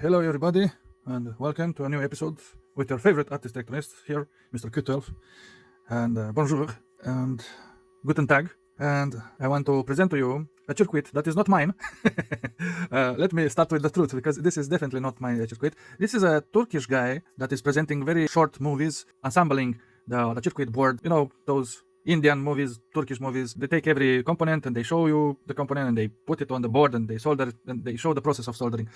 Hello everybody, and welcome to a new episode with your favorite artist electronist here, Mr. Q12. And bonjour and guten tag. And I want to present to you a circuit that is not mine. Let me start with the truth, because this is definitely not my circuit. This is a Turkish guy that is presenting very short movies, assembling the circuit board. You know, those Indian movies, Turkish movies, they take every component and they show you the component and they put it on the board and they solder it and they show the process of soldering.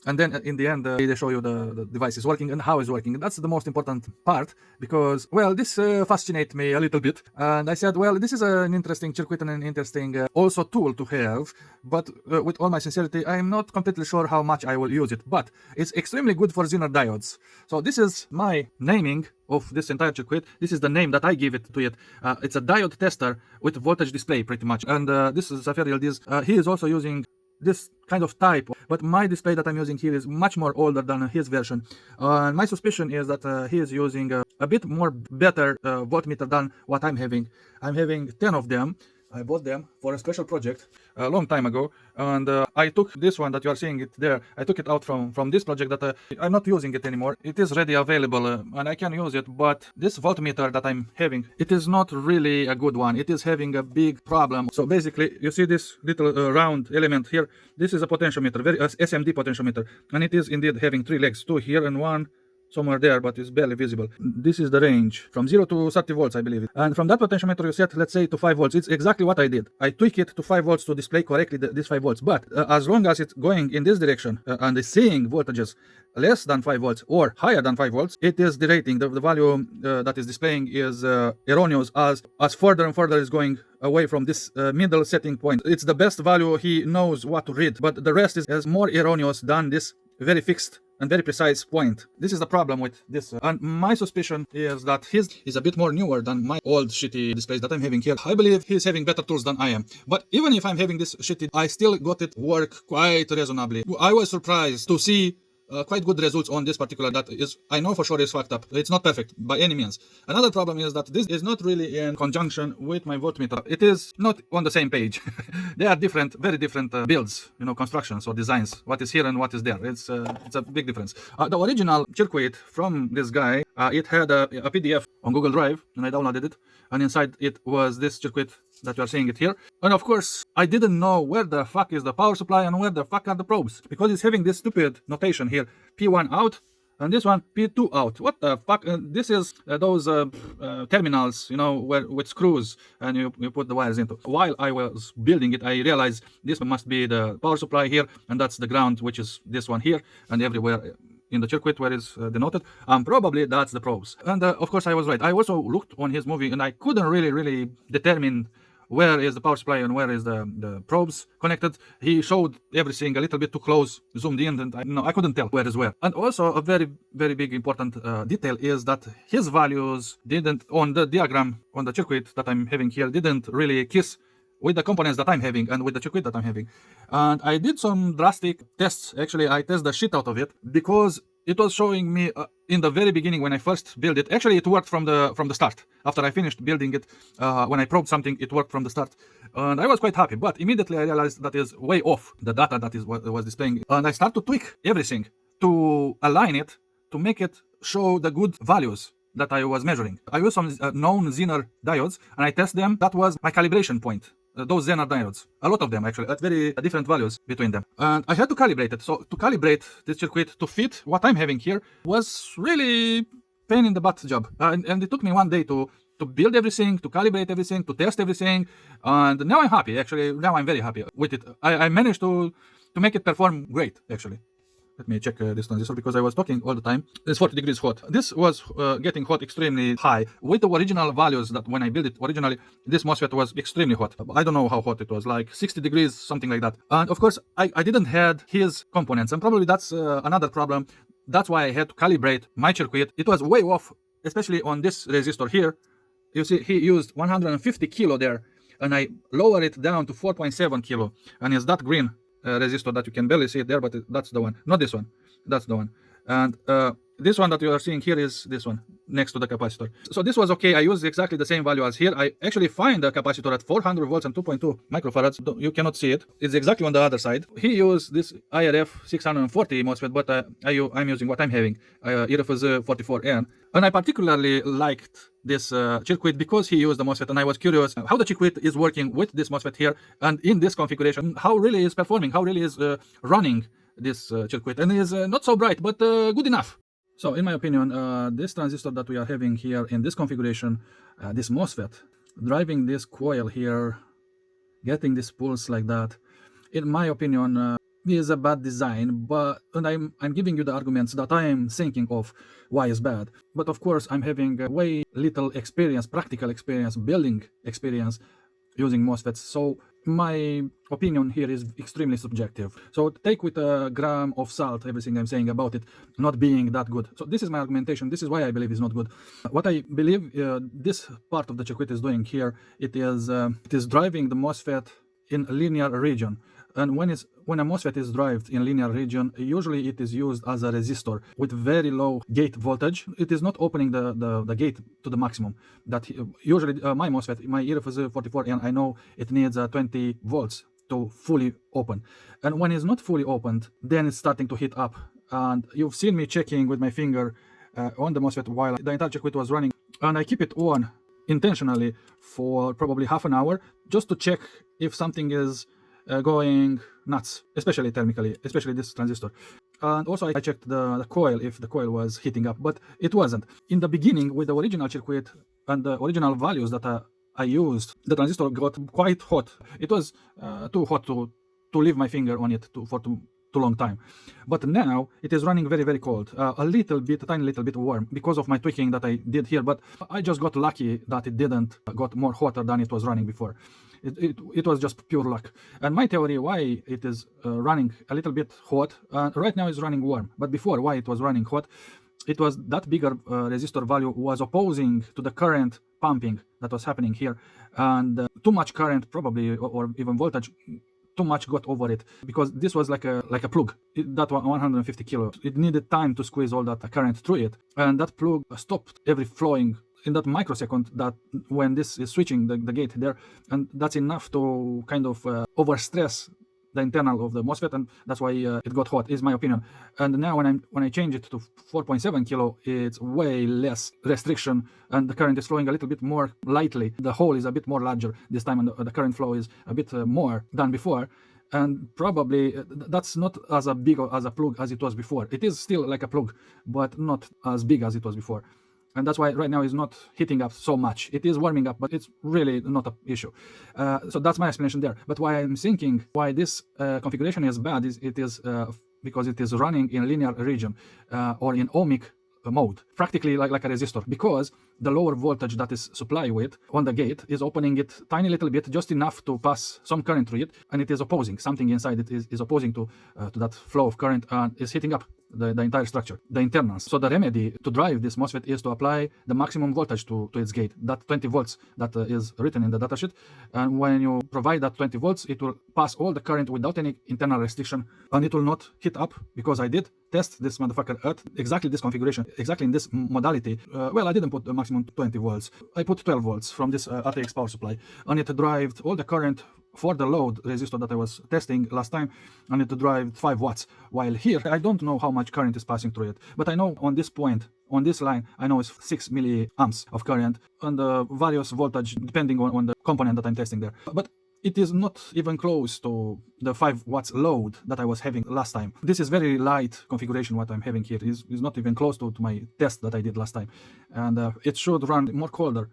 And then in the end, they show you the device is working and how it's working. And that's the most important part because, well, this fascinates me a little bit. And I said, well, this is an interesting circuit and an interesting also tool to have. But with all my sincerity, I'm not completely sure how much I will use it. But it's extremely good for Zener diodes. So this is my naming of this entire circuit. This is the name that I give it to it. It's a diode tester with voltage display pretty much. And this is Zafariel Diz. He is also using this kind of type, but my display that I'm using here is much more older than his version. My suspicion is that he is using a bit more better voltmeter than what I'm having. I'm having 10 of them. I bought them for a special project a long time ago, and I took this one that you are seeing it there. I took it out from this project that I'm not using it anymore. It is ready available and I can use it, but this voltmeter that I'm having, it is not really a good one. It is having a big problem. So basically, you see this little round element here. This is a potentiometer, very SMD potentiometer, and it is indeed having 3 legs, 2 here and 1 somewhere there, but it's barely visible. This is the range from 0 to 30 volts, I believe. And from that potentiometer, you set, let's say, to 5 volts. It's exactly what I did. I tweak it to 5 volts to display correctly this 5 volts. But as long as it's going in this direction and it's seeing voltages less than 5 volts or higher than 5 volts, it is derating. The value that is displaying is erroneous as further and further is going away from this middle setting point. It's the best value he knows what to read, but the rest is more erroneous than this very fixed and very precise point. This is the problem with this. And my suspicion is that his is a bit more newer than my old shitty displays that I'm having here. I believe he's having better tools than I am. But even if I'm having this shitty, I still got it work quite reasonably. I was surprised to see quite good results on this particular that is, I know for sure is fucked up. It's not perfect by any means. Another problem is that this is not really in conjunction with my voltmeter. It is not on the same page. They are different, very different builds, you know, constructions or designs. What is here and what is there. It's a big difference. The original circuit from this guy, it had a PDF on Google Drive, and I downloaded it. And inside it was this circuit that you are seeing it here. And of course, I didn't know where the fuck is the power supply and where the fuck are the probes, because it's having this stupid notation here, P1 out, and this one P2 out. What the fuck? This is those terminals, you know, where with screws and you put the wires into. While I was building it, I realized this must be the power supply here, and that's the ground, which is this one here, and everywhere in the circuit where it's denoted, probably that's the probes. And of course I was right. I also looked on his movie and I couldn't really determine where is the power supply and where is the probes connected. He showed everything a little bit too close, zoomed in, and I couldn't tell where is where. And also a very big important detail is that his values didn't, on the diagram, on the circuit that I'm having here, didn't really kiss with the components that I'm having and with the circuit that I'm having. And I did some drastic tests. Actually, I tested the shit out of it because it was showing me in the very beginning when I first built it. Actually, it worked from the start. After I finished building it, when I probed something, it worked from the start. And I was quite happy. But immediately I realized that is way off the data that is what was displaying. And I started to tweak everything to align it, to make it show the good values that I was measuring. I used some known Zener diodes and I test them. That was my calibration point. Those Zener diodes, a lot of them actually, at very different values between them. And I had to calibrate it. So to calibrate this circuit to fit what I'm having here was really pain in the butt job. And it took me one day to build everything, to calibrate everything, to test everything. And now I'm happy, actually. Now I'm very happy with it. I managed to make it perform great, actually. Let me check this transistor because I was talking all the time. It's 40 degrees hot. This was getting hot extremely high. With the original values that when I built it originally, this MOSFET was extremely hot. I don't know how hot it was, like 60 degrees, something like that. And of course, I didn't have his components. And probably that's another problem. That's why I had to calibrate my circuit. It was way off, especially on this resistor here. You see, he used 150 kilo there. And I lowered it down to 4.7 kilo. And it's that green resistor that you can barely see it there, but that's the one, not this one. That's the one. And this one that you are seeing here is this one. next to the capacitor. So this was okay. I used exactly the same value as here. I actually find the capacitor at 400 volts and 2.2 microfarads. You cannot see it. It's exactly on the other side. He used this IRF 640 MOSFET, but I'm using what I'm having, IRF 44N. And I particularly liked this circuit because he used the MOSFET, and I was curious how the circuit is working with this MOSFET here and in this configuration, how really is performing, how really is running this circuit, and is not so bright, but good enough. So in my opinion, this transistor that we are having here in this configuration, this MOSFET, driving this coil here, getting this pulse like that, in my opinion, is a bad design, and I'm giving you the arguments that I am thinking of why it's bad. But of course, I'm having way little experience, practical experience, building experience using MOSFETs. So my opinion here is extremely subjective. So take with a gram of salt everything I'm saying about it not being that good. So this is my argumentation. This is why I believe it's not good. What I believe this part of the circuit is doing here, it is driving the MOSFET in a linear region. And when a MOSFET is driven in linear region, usually it is used as a resistor with very low gate voltage. It is not opening the gate to the maximum. That usually my MOSFET, my IRF44, and I know it needs 20 volts to fully open. And when it's not fully opened, then it's starting to heat up. And you've seen me checking with my finger on the MOSFET while the entire circuit was running. And I keep it on intentionally for probably half an hour just to check if something is going nuts, especially thermically, especially this transistor. And also I checked the coil, if the coil was heating up, but it wasn't. In the beginning, with the original circuit and the original values that I used, the transistor got quite hot. It was too hot to leave my finger on it for too long time. But now it is running very, very cold, a tiny little bit warm because of my tweaking that I did here. But I just got lucky that it didn't got more hotter than it was running before. It was just pure luck. And my theory why it is running a little bit hot, right now it's running warm, but before why it was running hot, it was that bigger resistor value was opposing to the current pumping that was happening here, and too much current probably, or even voltage, too much got over it, because this was like a plug. That was 150 kilo. It needed time to squeeze all that current through it, and that plug stopped every flowing in that microsecond that when this is switching the gate there, and that's enough to kind of overstress the internal of the MOSFET, and that's why it got hot, is my opinion. And now when I change it to 4.7 kilo, it's way less restriction, and the current is flowing a little bit more lightly. The hole is a bit more larger this time, and the current flow is a bit more than before. And probably that's not as big as a plug as it was before. It is still like a plug, but not as big as it was before. And that's why right now it's not heating up so much. It is warming up, but it's really not an issue. So that's my explanation there. But why I'm thinking why this configuration is bad is because it is running in linear region or in ohmic mode, practically like a resistor, because the lower voltage that is supplied with on the gate is opening it tiny little bit, just enough to pass some current through it, and it is opposing something inside it is opposing to that flow of current, and is heating up the entire structure, the internals. So the remedy to drive this MOSFET is to apply the maximum voltage to its gate, that 20 volts that is written in the datasheet. And when you provide that 20 volts, it will pass all the current without any internal restriction, and it will not heat up, because I did test this motherfucker at exactly this configuration, exactly in this modality. Well, I didn't put the maximum 20 volts. I put 12 volts from this RTX power supply, and it drove all the current for the load resistor that I was testing last time, and it drive 5 watts. While here, I don't know how much current is passing through it, but I know on this point, on this line, I know it's 6 milliamps of current, and the various voltage depending on the component that I'm testing there. But it is not even close to the 5 watts load that I was having last time. This is very light configuration. What I'm having here is not even close to my test that I did last time, and it should run more colder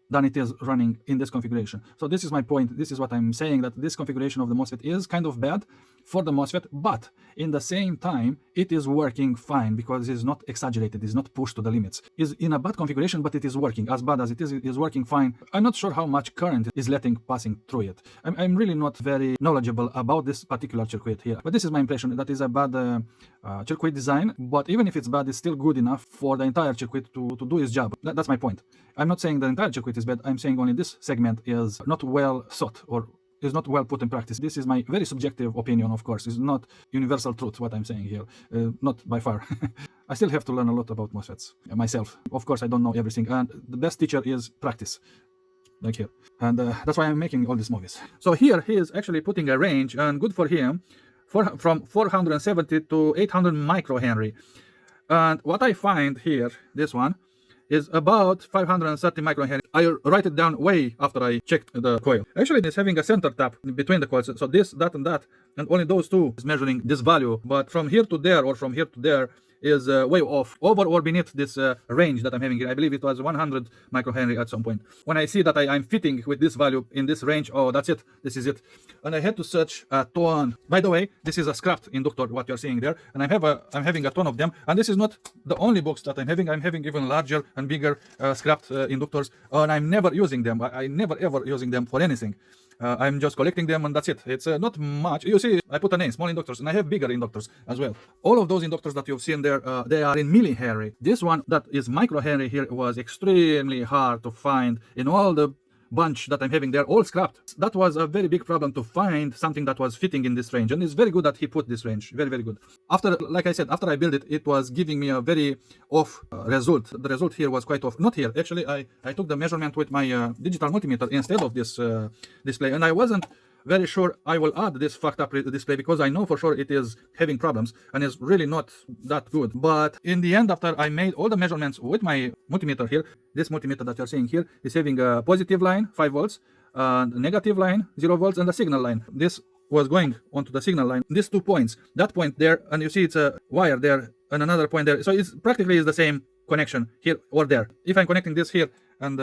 than it is running in this configuration. So this is my point. This is what I'm saying, that this configuration of the MOSFET is kind of bad for the MOSFET, but in the same time, it is working fine because it's not exaggerated, it's not pushed to the limits. It's in a bad configuration, but it is working. As bad as it is working fine. I'm not sure how much current is passing through it. I'm really not very knowledgeable about this particular circuit here, but this is my impression. That is a bad circuit design, but even if it's bad, it's still good enough for the entire circuit to do its job. That's my point. I'm not saying the entire circuit is bad. I'm saying only this segment is not well thought, or is not well put in practice. This is my very subjective opinion, of course. It's not universal truth what I'm saying here, not by far. I still have to learn a lot about MOSFETs myself. Of course, I don't know everything, and the best teacher is practice, like here. And that's why I'm making all these movies. So here he is actually putting a range, and good for him, from 470 to 800 microhenry. And what I find here, this one, is about 530 microhenry. I write it down way after I checked the coil. Actually, it's having a center tap between the coils. So this, that, and that, and only those two is measuring this value. But from here to there, or from here to there, is way off, over or beneath this range that I'm having here. I believe it was 100 microhenry at some point. When I see that I'm fitting with this value in this range, oh, that's it, this is it. And I had to search a ton. By the way, this is a scrapped inductor, what you're seeing there, and I'm having a ton of them. And this is not the only box that I'm having even larger and bigger scrapped inductors, and I'm never using them. I never ever using them for anything. I'm just collecting them, and that's it. It's not much. You see, I put a name, small inductors, and I have bigger inductors as well. All of those inductors that you've seen there, they are in millihenry. This one that is microhenry here was extremely hard to find in all the bunch that I'm having there, all scrapped. That was a very big problem to find something that was fitting in this range, and it's very good that he put this range. Very, very good. After, like I said, after I built it, it was giving me a very off result. The result here was quite off. Not here, actually. I took the measurement with my digital multimeter instead of this display, and I wasn't very sure I will add this fucked up display, because I know for sure it is having problems and is really not that good. But in the end, after I made all the measurements with my multimeter here, this multimeter that you're seeing here is having a positive line, 5 volts, and a negative line, 0 volts, and a signal line. This was going onto the signal line. These 2 points, that point there, and you see it's a wire there, and another point there. So it's practically is the same connection here or there. If I'm connecting this here and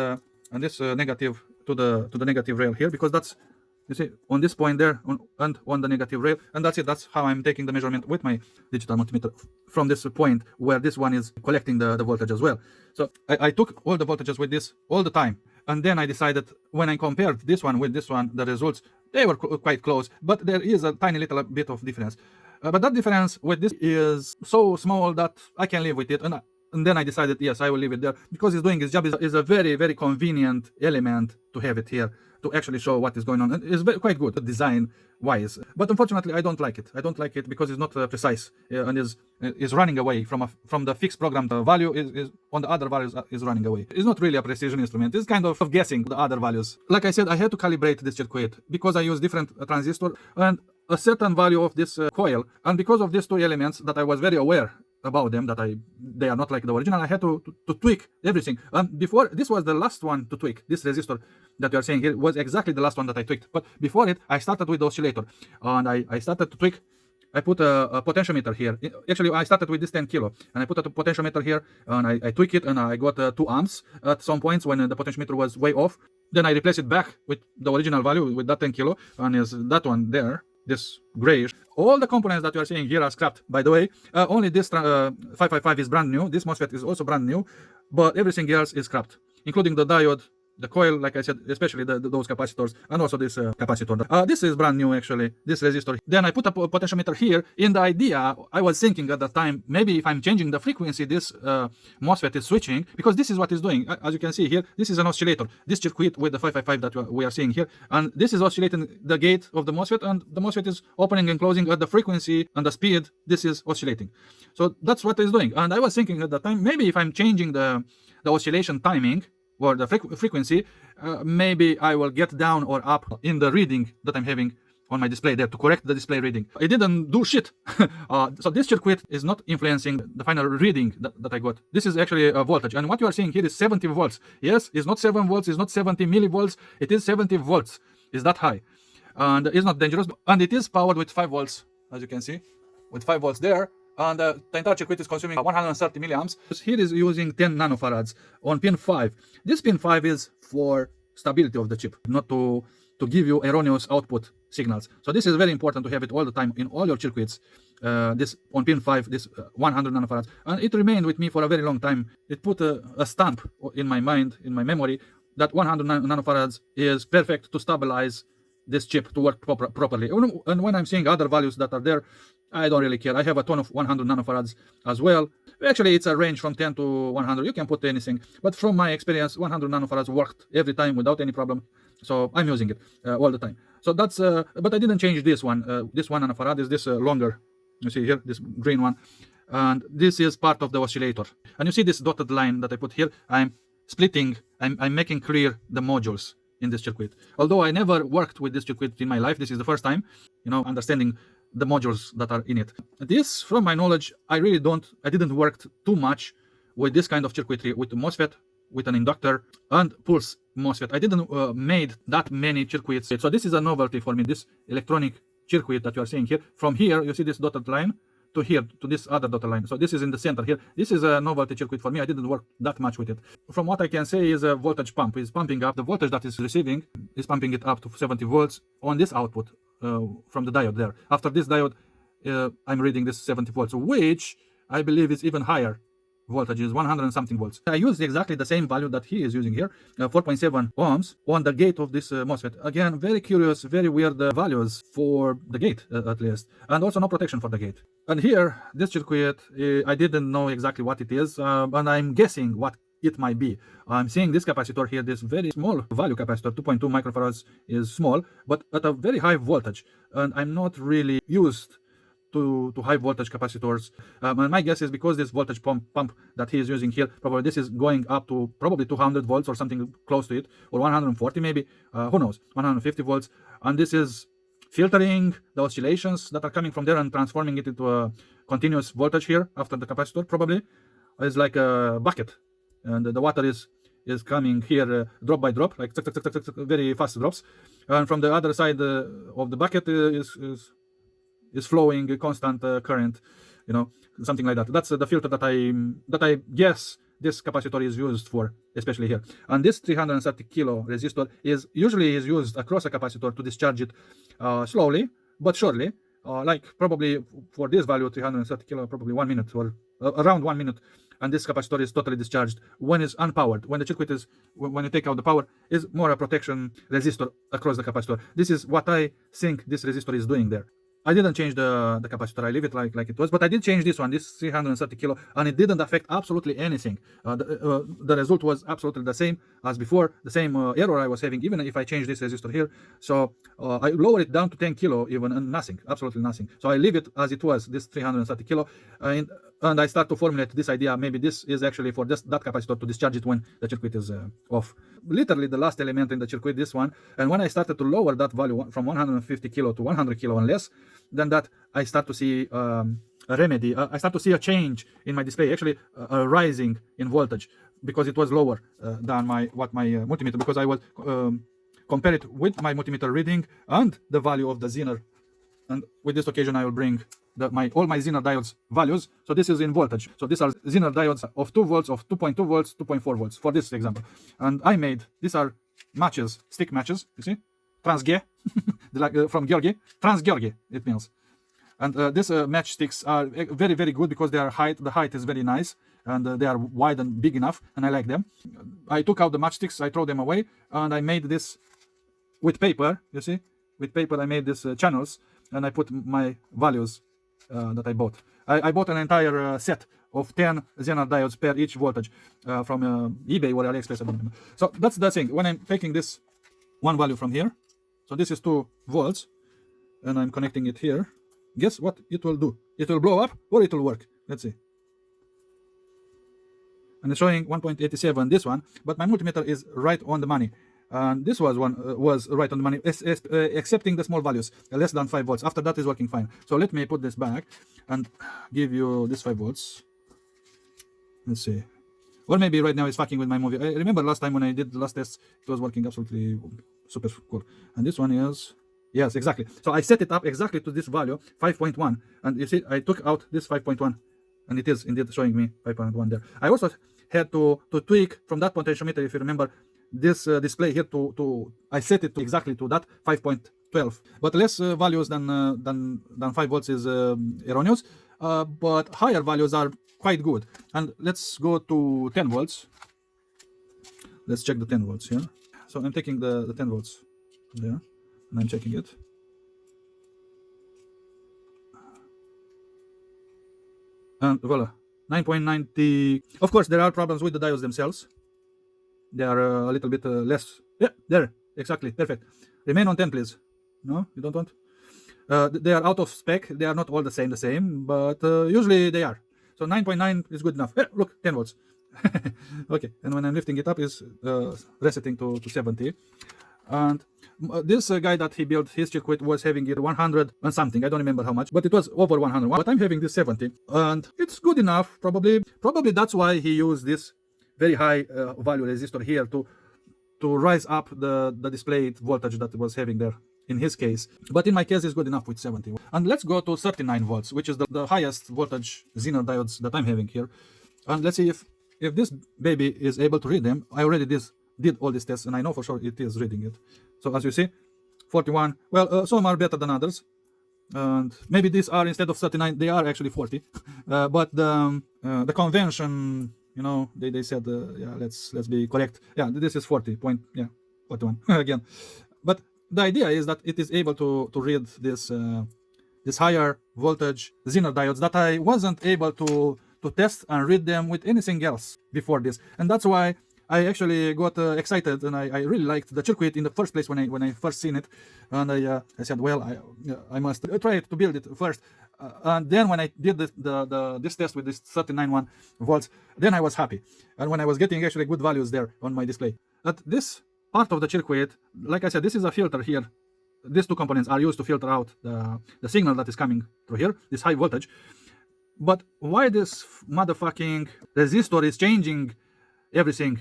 this negative to the negative rail here, because that's, you see, on this point there, and on the negative rail, and that's it. That's how I'm taking the measurement with my digital multimeter, from this point where this one is collecting the voltage as well. So I took all the voltages with this all the time, and then I decided, when I compared this one with this one, the results, they were quite close, but there is a tiny little bit of difference. But that difference with this is so small that I can live with it, and then I decided, yes, I will leave it there, because it's doing its job. Is a very, very convenient element to have it here, to actually show what is going on. And it's quite good design wise, but unfortunately I don't like it. I don't like it because it's not precise, and is running away from the fixed program. The value is on the other values is running away. It's not really a precision instrument. It's kind of guessing the other values. Like I said, I had to calibrate this circuit because I use different transistor and a certain value of this coil, and because of these two elements that I was very aware about them, that they are not like the original, I had to tweak everything. Before, this was the last one to tweak. This resistor that you are seeing here was exactly the last one that I tweaked. But before it, I started with the oscillator, and I started to tweak. I put a potentiometer here. Actually, I started with this 10 kilo, and I put a potentiometer here, and I tweak it, and I got 2 amps at some points when the potentiometer was way off. Then I replaced it back with the original value, with that 10 kilo, and is that one there, this grayish. All the components that you are seeing here are scrapped, by the way. Only this 555 is brand new. This MOSFET is also brand new, but everything else is scrapped, including the diode, the coil, like I said, especially those capacitors, and also this capacitor. This is brand new, actually, this resistor. Then I put a potentiometer here. In the idea, I was thinking at the time, maybe if I'm changing the frequency, this MOSFET is switching, because this is what it's doing. As you can see here, this is an oscillator. This circuit with the 555 that we are seeing here, and this is oscillating the gate of the MOSFET, and the MOSFET is opening and closing at the frequency and the speed. This is oscillating. So that's what it's doing. And I was thinking at the time, maybe if I'm changing the oscillation timing, or the frequency, maybe I will get down or up in the reading that I'm having on my display there to correct the display reading. It didn't do shit. So this circuit is not influencing the final reading that I got. This is actually a voltage, and what you are seeing here is 70 volts. Yes, it's not 7 volts, it's not 70 millivolts, it is 70 volts. It's that high, and it's not dangerous, and it is powered with 5 volts, as you can see, with 5 volts there. And the entire circuit is consuming 130 milliamps. Here is using 10 nanofarads on pin 5. This pin 5 is for stability of the chip, not to give you erroneous output signals. So this is very important to have it all the time in all your circuits. This on pin 5, this 100 nanofarads, and it remained with me for a very long time. It put a stamp in my mind, in my memory, that 100 nanofarads is perfect to stabilize this chip to work properly. And when I'm seeing other values that are there, I don't really care. I have a ton of 100 nanofarads as well. Actually, it's a range from 10 to 100. You can put anything. But from my experience, 100 nanofarads worked every time without any problem. So I'm using it all the time. So that's, but I didn't change this one. This 1 nanofarad is this longer. You see here, this green one. and this is part of the oscillator. And you see this dotted line that I put here. I'm splitting, I'm making clear the modules in this circuit. Although I never worked with this circuit in my life, this is the first time, understanding the modules that are in it. This, from my knowledge, I didn't work too much with this kind of circuitry, with the MOSFET, with an inductor, and pulse MOSFET. I didn't made that many circuits. So this is a novelty for me, this electronic circuit that you are seeing here. From here, you see this dotted line, to here, to this other dotted line. So this is in the center here. This is a novelty circuit for me. I didn't work that much with it. From what I can say is a voltage pump. Is pumping up the voltage that is receiving, is pumping it up to 70 volts on this output from the diode there. After this diode, I'm reading this 70 volts, which I believe is even higher. Voltage is 100 and something volts. I used exactly the same value that he is using here, 4.7 ohms on the gate of this MOSFET. Again, very curious, very weird values for the gate at least, and also no protection for the gate. And here, this circuit, I didn't know exactly what it is, and I'm guessing what it might be. I'm seeing this capacitor here, this very small value capacitor, 2.2 microfarads is small, but at a very high voltage, and I'm not really used to high voltage capacitors, and my guess is because this voltage pump that he is using here, probably this is going up to probably 200 volts or something close to it, or 140 maybe, who knows, 150 volts, and this is filtering the oscillations that are coming from there and transforming it into a continuous voltage here after the capacitor. Probably is like a bucket, and the water is coming here drop by drop, like very fast drops, and from the other side of the bucket is flowing a constant current, something like that. That's the filter that I guess this capacitor is used for, especially here. And this 330 kilo resistor is usually used across a capacitor to discharge it slowly but surely, like probably for this value 330 kilo, probably 1 minute or around 1 minute. And this capacitor is totally discharged when it's unpowered. When the circuit is, when you take out the power, is more a protection resistor across the capacitor. This is what I think this resistor is doing there. I didn't change the capacitor, I leave it like it was, but I did change this one, this 330 kilo, and it didn't affect absolutely anything. The result was absolutely the same as before, the same error I was having, even if I changed this resistor here. So I lowered it down to 10 kilo even, and nothing, absolutely nothing. So I leave it as it was, this 330 kilo, and I start to formulate this idea, maybe this is actually for that capacitor to discharge it when the circuit is off. Literally the last element in the circuit, this one, and when I started to lower that value from 150 kilo to 100 kilo and less, then that I start to see a remedy. I start to see a change in my display, actually a rising in voltage, because it was lower than my multimeter, because I was compare it with my multimeter reading and the value of the Zener. And with this occasion I will bring all my Zener diodes values. So this is in voltage. So these are Zener diodes of 2 volts, of 2.2 volts, 2.4 volts for this example. And I made, these are matches, stick matches, you see? Transge, like from Georgi, Trans-Georgi it means. And these matchsticks are very, very good because the height is very nice, and they are wide and big enough, and I like them. I took out the matchsticks, I throw them away, and I made this with paper, you see? With paper I made these channels, and I put my values that I bought. I bought an entire set of 10 Zener diodes per each voltage from eBay or AliExpress, I don't remember. So that's the thing, when I'm taking this one value from here, so this is 2 volts, and I'm connecting it here, guess what it will do? It will blow up or it will work. Let's see. And it's showing 1.87, this one, but my multimeter is right on the money. And this was right on the money, excepting the small values, less than 5 volts. After that is working fine. So let me put this back and give you this 5 volts. Let's see. Or maybe right now it's fucking with my movie. I remember last time when I did the last test, it was working absolutely super cool. And this one is, yes, exactly. So I set it up exactly to this value, 5.1. And you see, I took out this 5.1, and it is indeed showing me 5.1 there. I also had to tweak from that potentiometer, if you remember, this display here I set it to exactly to that 5.12, but less values than 5 volts is erroneous, but higher values are quite good. And let's go to 10 volts. Let's check the 10 volts here. So I'm taking the 10 volts there, and I'm checking it. And voila, 9.90. Of course, there are problems with the diodes themselves. They are a little bit less. Yeah, there, exactly, perfect. Remain on 10, please. No, you don't want? They are out of spec. They are not all the same, but usually they are. So 9.9 is good enough. Look, 10 volts. Okay, and when I'm lifting it up, is resetting to 70. And this guy that he built his circuit was having it 100 and something. I don't remember how much, but it was over 100. But I'm having this 70, and it's good enough. Probably that's why he used this very high value resistor here to rise up the displayed voltage that it was having there in his case. But in my case, it's good enough with 70. And let's go to 39 volts, which is the highest voltage Zener diodes that I'm having here. And let's see if this baby is able to read them. I already did all these tests, and I know for sure it is reading it. So as you see, 41. Well, some are better than others, and maybe these are, instead of 39, they are actually 40. But the convention, you know, they said, yeah, let's be correct. Yeah, this is 41 again. But the idea is that it is able to read this higher voltage Zener diodes that I wasn't able to test and read them with anything else before this. And that's why I actually got excited, and I really liked the circuit in the first place when I first seen it. And I said, well, I must try to build it first. And then when I did this test with this 39 volts, then I was happy. And when I was getting actually good values there on my display. At this part of the circuit, like I said, this is a filter here. These two components are used to filter out the signal that is coming through here, this high voltage. But why this motherfucking resistor is changing everything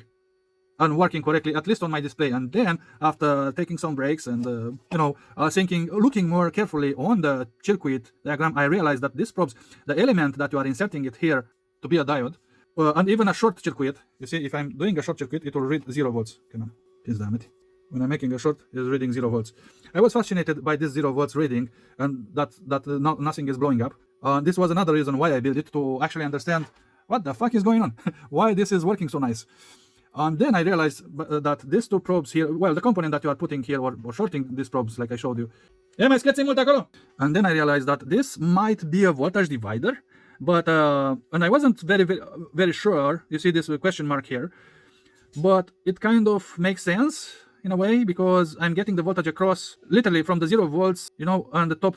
and working correctly, at least on my display? And then after taking some breaks and looking more carefully on the circuit diagram, I realized that this probes the element that you are inserting it here to be a diode, and even a short circuit. You see, if I'm doing a short circuit, it will read 0 volts. Come on, please damn it. When I'm making a short, it's reading 0 volts. I was fascinated by this 0 volts reading, and that nothing is blowing up. This was another reason why I built it, to actually understand what the fuck is going on, why this is working so nice. And then I realized that these two probes here, well, the component that you are putting here or shorting these probes, like I showed you. And then I realized that this might be a voltage divider, but and I wasn't very sure. You see this question mark here, but it kind of makes sense in a way, because I'm getting the voltage across literally from the 0 volts, on the top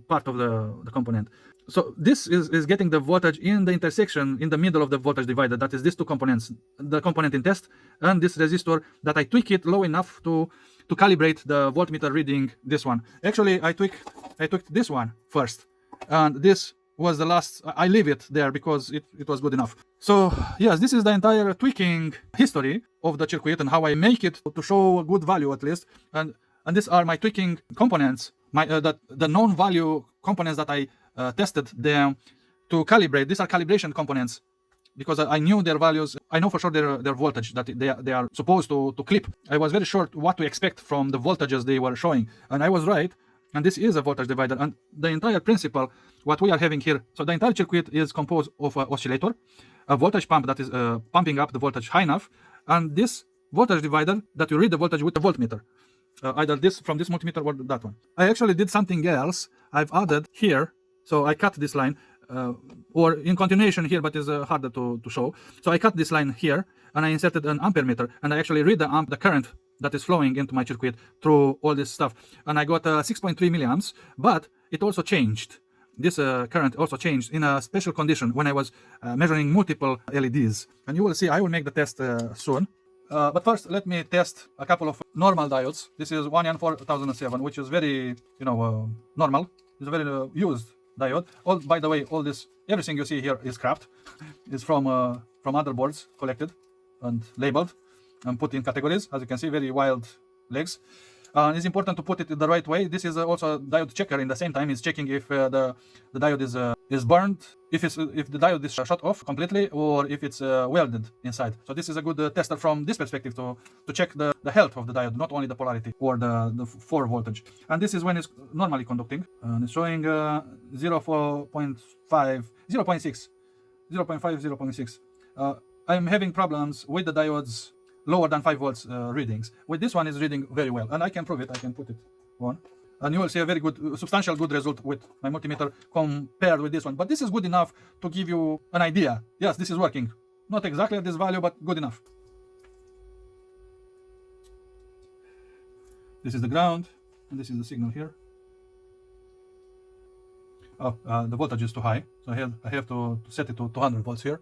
part of the component. So this is getting the voltage in the intersection, in the middle of the voltage divider. That is these two components, the component in test and this resistor, that I tweak it low enough to calibrate the voltmeter reading this one. Actually, I tweaked this one first, and this was the last. I leave it there because it was good enough. So yes, this is the entire tweaking history of the circuit and how I make it to show a good value at least. And these are my tweaking components, the known value components that I tested them to calibrate. These are calibration components because I knew their values. I know for sure their voltage that they are supposed to clip. I was very sure what to expect from the voltages they were showing, and I was right. And this is a voltage divider, and the entire principle, what we are having here. So the entire circuit is composed of an oscillator, a voltage pump that is pumping up the voltage high enough, and this voltage divider that you read the voltage with the voltmeter. Either this from this multimeter or that one. I actually did something else. I've added here, so I cut this line, or in continuation here, but it's harder to show. So I cut this line here, and I inserted an ampere meter, and I actually read the current that is flowing into my circuit through all this stuff. And I got 6.3 milliamps, but it also changed. This current also changed in a special condition when I was measuring multiple LEDs. And you will see, I will make the test soon. But first, let me test a couple of normal diodes. This is 1N4007, which is very, normal. It's a very used diode. By the way, everything you see here is scrapped. It's from other boards collected and labeled and put in categories. As you can see, very wild legs. It's important to put it the right way. This is also a diode checker. In the same time, it's checking if the diode is burned, if the diode is shut off completely, or if it's welded inside. So this is a good tester from this perspective to check the health of the diode, not only the polarity or the 4 voltage. And this is when it's normally conducting, and it's showing 0.5, 0.6, 0.6. I'm having problems with the diodes lower than 5 volts readings. With this one is reading very well, and I can prove it. I can put it on, and you will see a very good, substantial good result with my multimeter compared with this one. But this is good enough to give you an idea. Yes, this is working. Not exactly at this value, but good enough. This is the ground, and this is the signal here. the voltage is too high, so I have to set it to 200 volts here.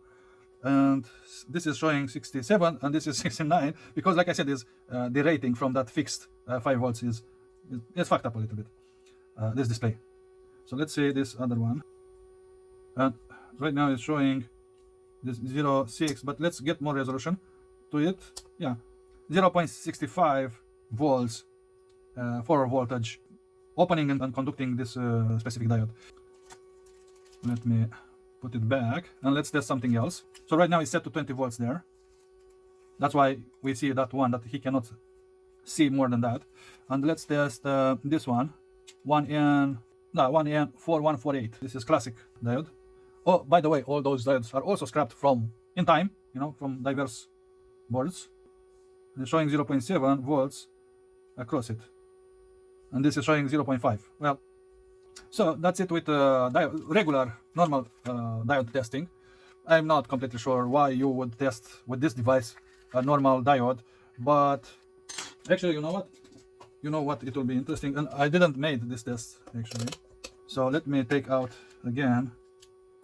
And this is showing 67 and this is 69 because, like I said, is the rating from that fixed 5 volts is fucked up a little bit, this display. So let's say this other one, and right now it's showing this 0.6, but let's get more resolution to it. Yeah, 0.65 volts for voltage opening and conducting this specific diode. Let me put it back and let's test something else. So right now it's set to 20 volts there. That's why we see that one, that he cannot see more than that. And let's test this one, 1N4148. This is classic diode. Oh, by the way, all those diodes are also scrapped from in time, from diverse boards. It's showing 0.7 volts across it, and this is showing 0.5. Well, so that's it with regular normal diode testing. I'm not completely sure why you would test with this device a normal diode, but actually, you know what, it will be interesting. And I didn't make this test actually, so let me take out again,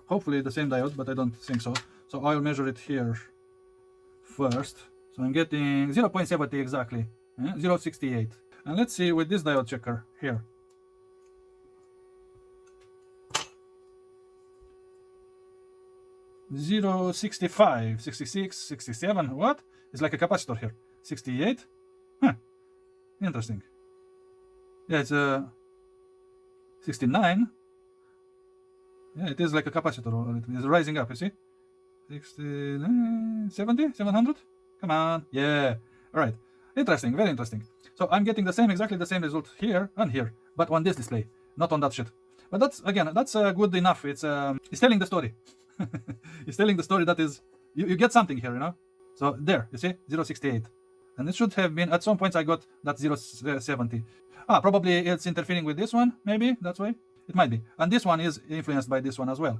hopefully the same diode, but I don't think so. So I'll measure it here first. So I'm getting 0.70 exactly, 0.68. And let's see with this diode checker here. Zero 65, 66, 67. What? It's like a capacitor here. 68. Huh. Interesting. Yeah, it's 69. Yeah, it is like a capacitor. It is rising up, you see? 69, 70, 700? Come on. Yeah. All right. Interesting. Very interesting. So I'm getting exactly the same result here and here, but on this display, not on that shit. But that's good enough. It's telling the story. It's telling the story that is, you get something here, So there, you see, 0.68. And it should have been, at some points I got that 0.70. Probably it's interfering with this one, maybe, that's why. It might be. And this one is influenced by this one as well.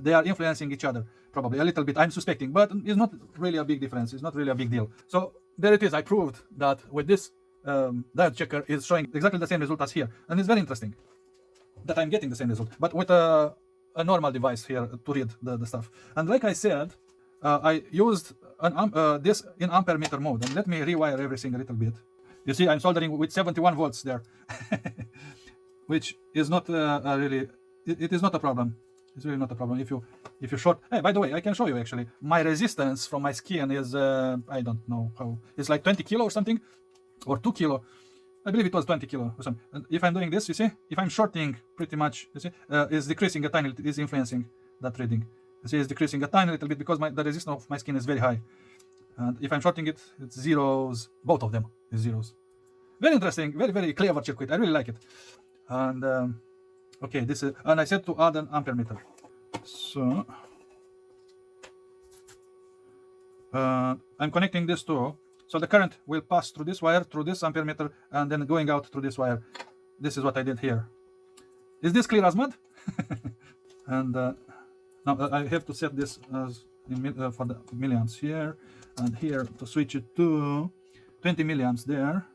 They are influencing each other, probably a little bit, I'm suspecting, but it's not really a big difference. It's not really a big deal. So there it is. I proved that with this diode checker is showing exactly the same result as here. And it's very interesting that I'm getting the same result, but with a normal device here to read the stuff. And like I said, I used this in ampere meter mode. And let me rewire everything a little bit. You see, I'm soldering with 71 volts there, which is not really, it is not a problem. It's really not a problem if you short. Hey, by the way, I can show you actually. My resistance from my skin is I don't know how. It's like 20 kilo or something, or 2 kilo. I believe it was 20 kilo or something. And if I'm doing this, you see, if I'm shorting pretty much, you see, it's decreasing a tiny little, is influencing that reading. You see, it's decreasing a tiny little bit because the resistance of my skin is very high. And if I'm shorting it, it's zeros. Both of them is zeros. Very interesting, very, very clever circuit. I really like it. And okay, this is, and I said to add an ampere meter. So I'm connecting this to, so the current will pass through this wire, through this ampere meter, and then going out through this wire. This is what I did here. Is this clear as mud? And now I have to set this as for the milliamps here, and here to switch it to 20 milliamps there,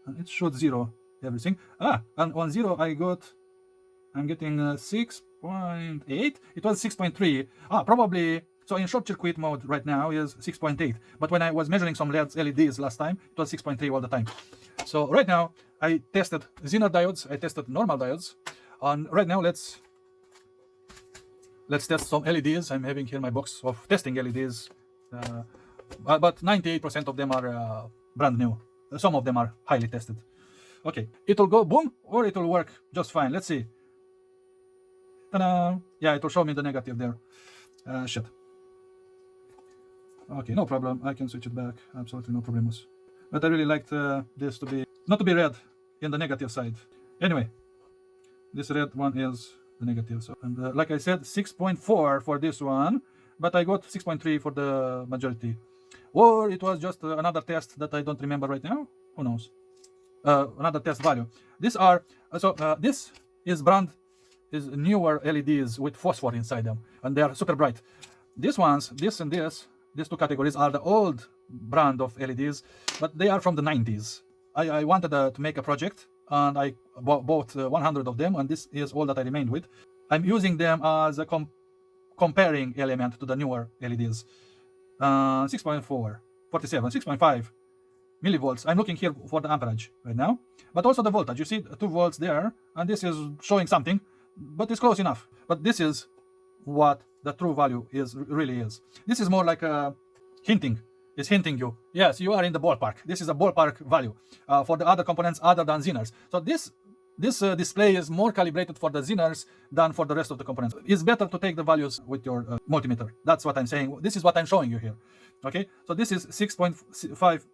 and it showed 0 everything. And on 0 I'm getting 6.8. It was 6.3. Probably. So in short circuit mode right now is 6.8. But when I was measuring some LEDs last time, it was 6.3 all the time. So right now I tested Zener diodes. I tested normal diodes. And right now let's test some LEDs. I'm having here my box of testing LEDs. But 98% of them are brand new. Some of them are highly tested. Okay, it will go boom or it will work just fine. Let's see. Ta-da! Yeah, it will show me the negative there. Shit. Okay, no problem. I can switch it back. Absolutely no problems. But I really liked this to be, not to be red in the negative side. Anyway, this red one is the negative. So, and like I said, 6.4 for this one, but I got 6.3 for the majority. Or it was just another test that I don't remember right now. Who knows? Another test value. These are, this is newer LEDs with phosphor inside them, and they are super bright. These ones, this and this, these two categories are the old brand of LEDs, but they are from the 90s. I wanted to make a project, and I bought 100 of them, and this is all that I remained with. I'm using them as a comparing element to the newer LEDs. 6.4, 47, 6.5 millivolts. I'm looking here for the amperage right now, but also the voltage. You see 2 volts there, and this is showing something, but it's close enough. But this is what the true value really is. This is more like a hinting. It's hinting you, yes, you are in the ballpark. This is a ballpark value for the other components other than Zeners. So this display is more calibrated for the Zeners than for the rest of the components. It's better to take the values with your multimeter. That's what I'm saying. This is what I'm showing you here. Okay, so this is 6.5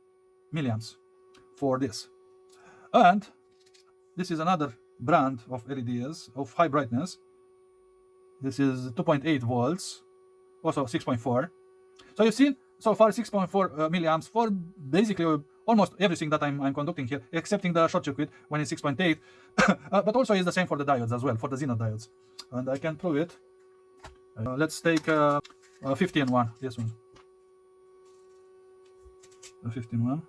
milliamps for this. And this is another brand of LEDs of high brightness. This is 2.8 volts, also 6.4. So you've seen so far 6.4 milliamps for basically almost everything that I'm conducting here, excepting the short circuit when it's 6.8. But also is the same for the diodes as well, for the Zener diodes. And I can prove it. Let's take 15 one, this one. 15 one.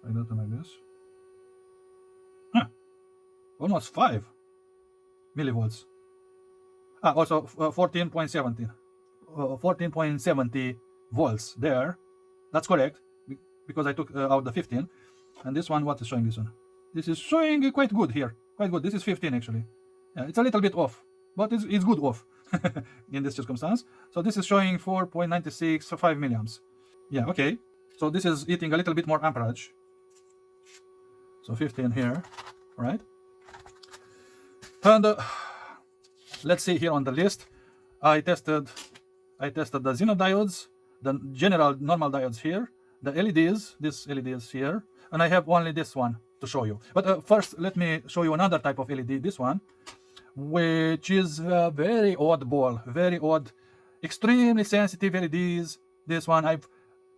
Like that and like this. Huh. Almost 5 millivolts. Also 14.70 volts there. That's correct, because I took out the 15. And this one, what is showing this one? This is showing quite good here. Quite good. This is 15 actually. Yeah, it's a little bit off, but it's good off in this circumstance. So this is showing 4.96 for 5 milliamps. Yeah, okay. So this is eating a little bit more amperage. So 15 here, right? And let's see here on the list. I tested the Zener diodes, the general normal diodes here, the LEDs, these LEDs here, and I have only this one to show you. But first, let me show you another type of LED, this one, which is very oddball, very odd, extremely sensitive LEDs. This one,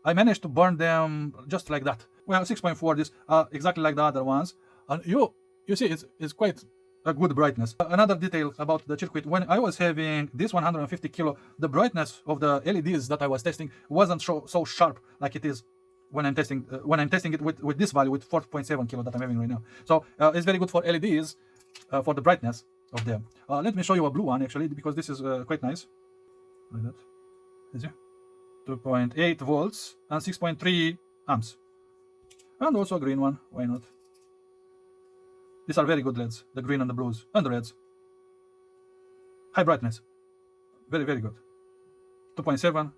I managed to burn them just like that. Well, 6.4, this exactly like the other ones, and you see it's quite a good brightness. Another detail about the circuit, when I was having this 150 kilo, the brightness of the LEDs that I was testing wasn't so sharp like it is when I'm testing it with this value, with 4.7 kilo that I'm having right now. So it's very good for LEDs, for the brightness of them. Let me show you a blue one actually, because this is quite nice. Like that. Is it? 2.8 volts and 6.3 amps. And also a green one, why not? These are very good LEDs, the green and the blues, and the reds. High brightness. Very, very good. 2.7.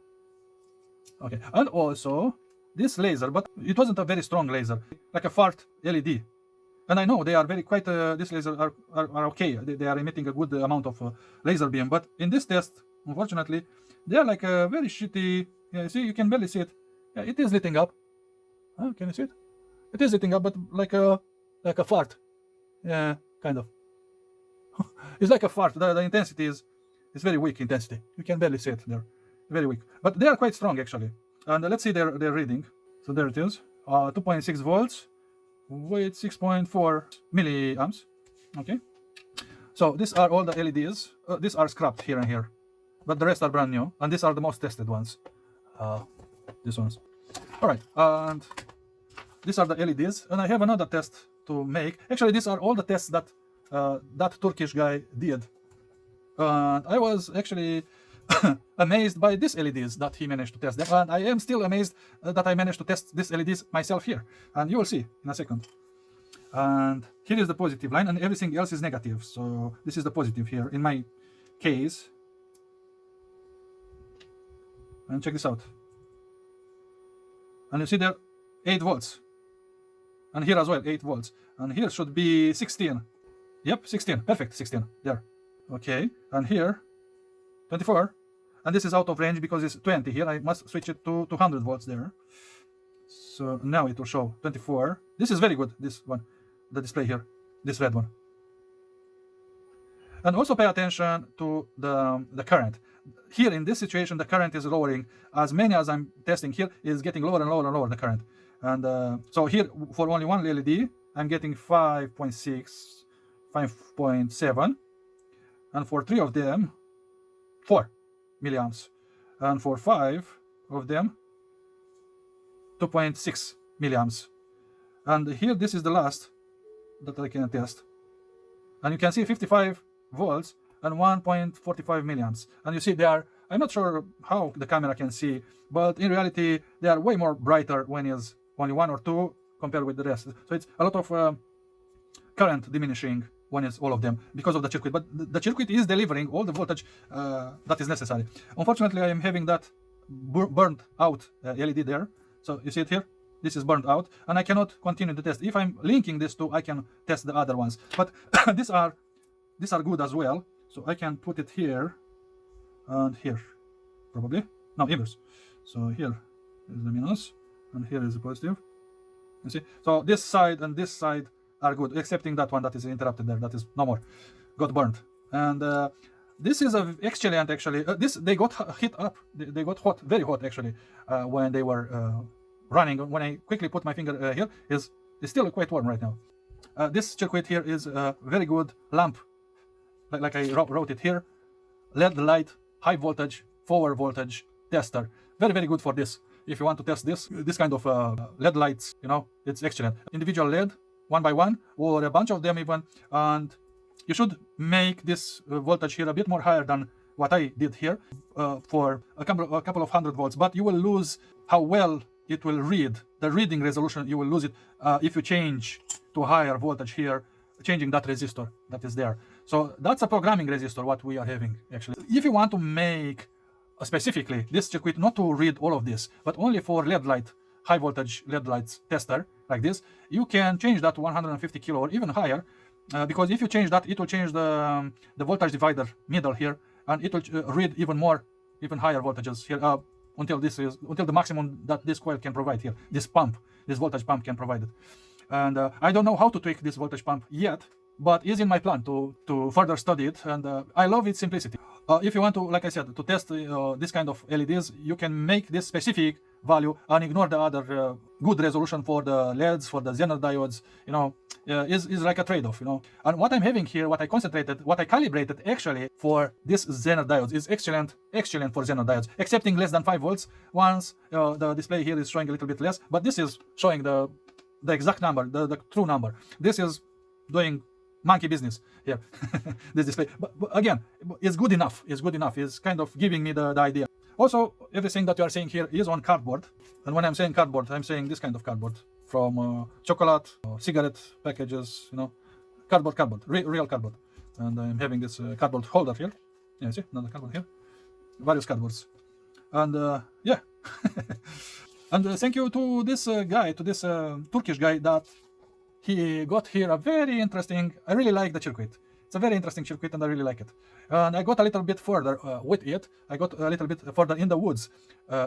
Okay, and also this laser, but it wasn't a very strong laser, like a fart LED. And I know they are very quite, these lasers are okay. They are emitting a good amount of laser beam, but in this test, unfortunately, they are like a very shitty, yeah, see, you can barely see it. Yeah, it is lighting up. Can you see it? It is lighting up, but like a fart. Yeah, kind of. It's like a fart. The intensity is very weak intensity. You can barely see it there. Very weak. But they are quite strong actually. And let's see their reading. So there it is. 2.6 volts with 6.4 milliamps. Okay. So these are all the LEDs. These are scrapped here and here, but the rest are brand new. And these are the most tested ones. These ones. All right. And these are the LEDs. And I have another test to make. Actually, these are all the tests that that Turkish guy did. I was actually amazed by these LEDs that he managed to test them, and I am still amazed that I managed to test these LEDs myself here, and you will see in a second. And here is the positive line, and everything else is negative. So this is the positive here in my case. And check this out. And you see there 8 volts. And here as well, 8 volts. And here should be 16. Yep, 16. Perfect, 16. There. Okay. And here, 24. And this is out of range because it's 20 here. I must switch it to 200 volts there. So now it will show 24. This is very good, this one. The display here. This red one. And also pay attention to the current. Here in this situation, the current is lowering. As many as I'm testing here is getting lower and lower and lower, the current. And so here, for only one LED, I'm getting 5.6, 5.7. And for 3 of them, 4 milliamps. And for 5 of them, 2.6 milliamps. And here, this is the last that I can test. and you can see 55 volts and 1.45 milliamps. And you see they are, I'm not sure how the camera can see, but in reality they are way more brighter when it's only 1 or 2 compared with the rest. So it's a lot of current diminishing when it's all of them because of the circuit, but the circuit is delivering all the voltage that is necessary. Unfortunately, I am having that burned out LED there. So you see it here, this is burned out, and I cannot continue the test. If I'm linking these two, I can test the other ones, but these are good as well. So I can put it here and here, probably no, inverse. So here is the minus and here is the positive, you see. So this side and this side are good, excepting that one that is interrupted there, that is no more, got burned. And this is a excellent, actually. This, they got heat up, they got hot, very hot actually, when they were running. When I quickly put my finger here, it's still quite warm right now. This circuit here is a very good lamp, like I wrote it here, LED light, high voltage, forward voltage tester. Very, very good for this. If you want to test this kind of LED lights, you know, it's excellent. Individual LED, one by one, or a bunch of them even, and you should make this voltage here a bit more higher than what I did here, for a couple of hundred volts, but you will lose how well it will read, the reading resolution, you will lose it if you change to higher voltage here, changing that resistor that is there. So that's a programming resistor what we are having actually. If you want to make specifically this circuit not to read all of this, but only for LED light, high voltage LED lights tester like this, you can change that to 150 kilo or even higher, because if you change that, it will change the voltage divider middle here, and it will read even higher voltages here, until the maximum that this coil can provide here, this voltage pump can provide it. And I don't know how to tweak this voltage pump yet, but it's in my plan to further study it, and I love its simplicity. If you want to, like I said, to test this kind of LEDs, you can make this specific value and ignore the other good resolution for the LEDs, for the Zener diodes, you know, is like a trade-off, you know. And what I'm having here, what I calibrated actually for this Zener diodes is excellent for Zener diodes, excepting less than 5 volts. Once the display here is showing a little bit less, but this is showing the exact number, the true number. This is doing monkey business here, this display. But again, it's good enough. It's kind of giving me the idea. Also, everything that you are seeing here is on cardboard. And when I'm saying cardboard, I'm saying this kind of cardboard from chocolate, cigarette packages, you know, cardboard, real cardboard. And I'm having this cardboard holder here. Yeah, see, another cardboard here. Various cardboards. And yeah. And thank you to this guy, to this Turkish guy, that he got here a very interesting, I really like the circuit. It's a very interesting circuit and I really like it. And I got a little bit further with it. I got a little bit further in the woods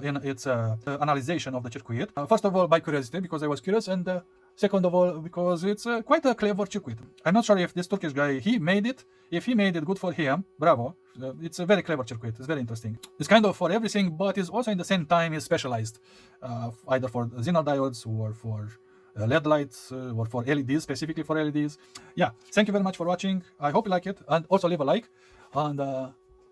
in its analyzation of the circuit. First of all, by curiosity, because I was curious, and second of all, because it's quite a clever circuit. I'm not sure if this Turkish guy, he made it. If he made it, good for him, bravo. It's a very clever circuit, it's very interesting. It's kind of for everything, but it's also in the same time is specialized, either for Zener diodes or for LED lights or for LEDs, specifically for LEDs. Yeah, thank you very much for watching. I hope you like it, and also leave a like. And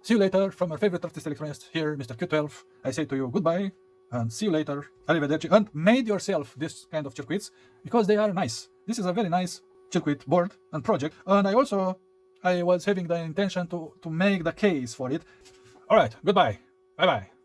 see you later from your favorite artist electronist here, Mr. Q12. I say to you goodbye and see you later. Arrivederci. And made yourself this kind of circuits because they are nice. This is a very nice circuit board and project. And I was having the intention to make the case for it. All right, goodbye. Bye bye.